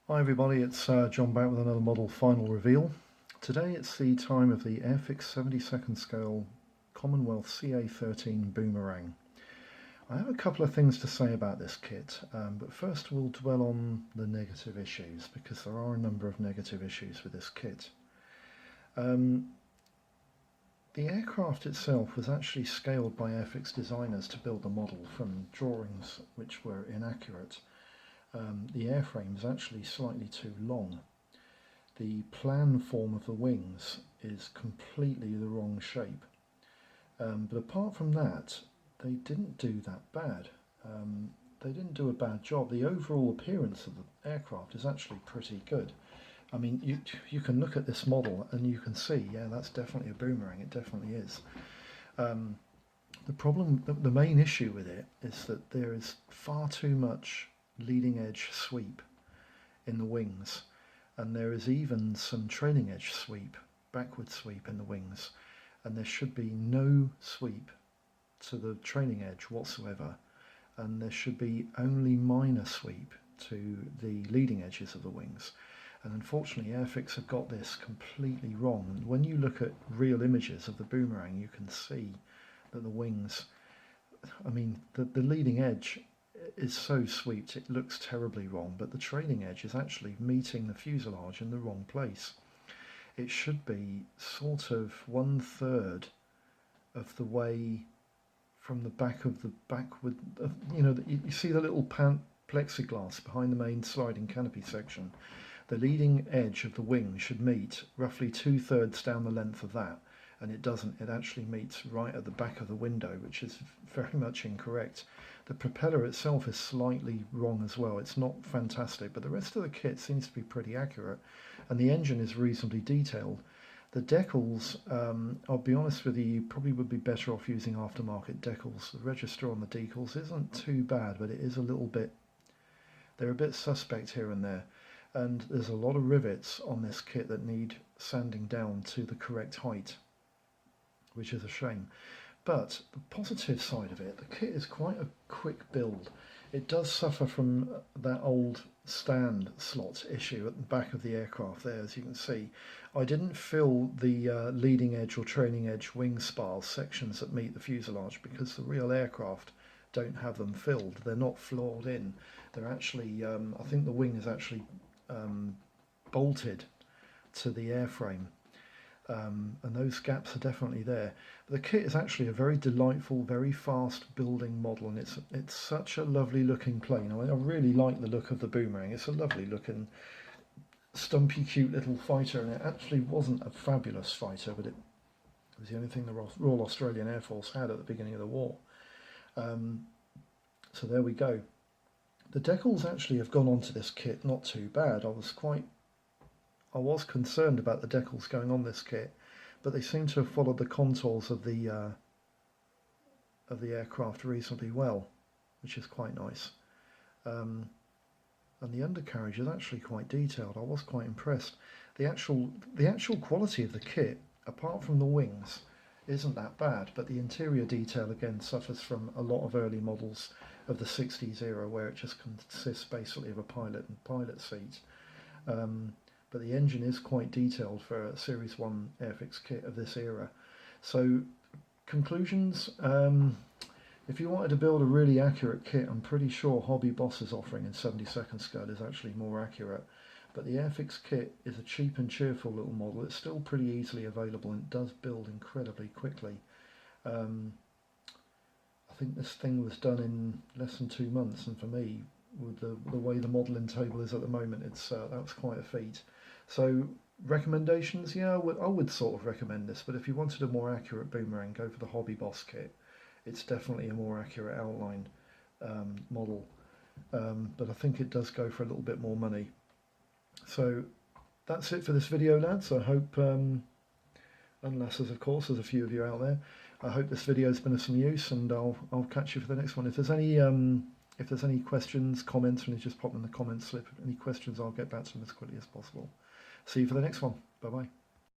Hi everybody, it's John back with another model final reveal. Today it's the time of the Airfix 72nd scale Commonwealth CA13 Boomerang. I have a couple of things to say about this kit, but first we'll dwell on the negative issues because there are a number of negative issues with this kit. The aircraft itself was actually scaled by Airfix designers to build the model from drawings which were inaccurate. The airframe is actually slightly too long. The plan form of the wings is completely the wrong shape. But apart from that, they didn't do that bad. They didn't do a bad job. The overall appearance of the aircraft is actually pretty good. I mean, you can look at this model and you can see, yeah, that's definitely a Boomerang. It definitely is. The problem, the main issue with it is that there is far too much leading edge sweep in the wings, and there is even some trailing edge sweep, backward sweep in the wings, and there should be no sweep to the trailing edge whatsoever, and there should be only minor sweep to the leading edges of the wings. And unfortunately Airfix have got this completely wrong, and when you look at real images of the Boomerang you can see that the wings, I mean the leading edge is so swept it looks terribly wrong, but the trailing edge is actually meeting the fuselage in the wrong place. It should be sort of 1/3 of the way from the back of the backward, you know, you see the little plexiglass behind the main sliding canopy section. The leading edge of the wing should meet roughly 2/3 down the length of that, and it doesn't. It actually meets right at the back of the window, which is very much incorrect. The propeller itself is slightly wrong as well. It's not fantastic, but the rest of the kit seems to be pretty accurate, and the engine is reasonably detailed. The decals, I'll be honest with you probably would be better off using aftermarket decals. The register on the decals isn't too bad, but it is a little bit, they're a bit suspect here and there, and there's a lot of rivets on this kit that need sanding down to the correct height, which is a shame. But the positive side of it, the kit is quite a quick build. It does suffer from that old stand slot issue at the back of the aircraft there, as you can see. I didn't fill the leading edge or trailing edge wing spars sections that meet the fuselage because the real aircraft don't have them filled. They're not floored in. They're actually, I think the wing is actually bolted to the airframe. And those gaps are definitely there. But the kit is actually a very delightful, very fast building model, and it's such a lovely looking plane. I really like the look of the Boomerang. It's a lovely looking, stumpy, cute little fighter, and it actually wasn't a fabulous fighter, but it was the only thing the Royal Australian Air Force had at the beginning of the war. So there we go. The decals actually have gone onto this kit not too bad. I was concerned about the decals going on this kit, but they seem to have followed the contours of the aircraft reasonably well, which is quite nice. And the undercarriage is actually quite detailed. I was quite impressed. The actual quality of the kit, apart from the wings, isn't that bad, but the interior detail again suffers from a lot of early models of the 60s era where it just consists basically of a pilot and pilot seat. But the engine is quite detailed for a Series 1 Airfix kit of this era. So, conclusions, if you wanted to build a really accurate kit, I'm pretty sure Hobby Boss's offering in 72nd scale is actually more accurate. But the Airfix kit is a cheap and cheerful little model. It's still pretty easily available and it does build incredibly quickly. I think this thing was done in less than 2 months, and for me, with the way the modelling table is at the moment, that was quite a feat. So recommendations, yeah, I would sort of recommend this, but if you wanted a more accurate Boomerang, go for the Hobby Boss kit. It's definitely a more accurate outline model, but I think it does go for a little bit more money. So that's it for this video, lads. I hope, unless of course there's a few of you out there, I hope this video has been of some use, and I'll catch you for the next one. If there's any questions, comments, and just pop them in the comments slip. Any questions, I'll get back to them as quickly as possible. See you for the next one. Bye bye.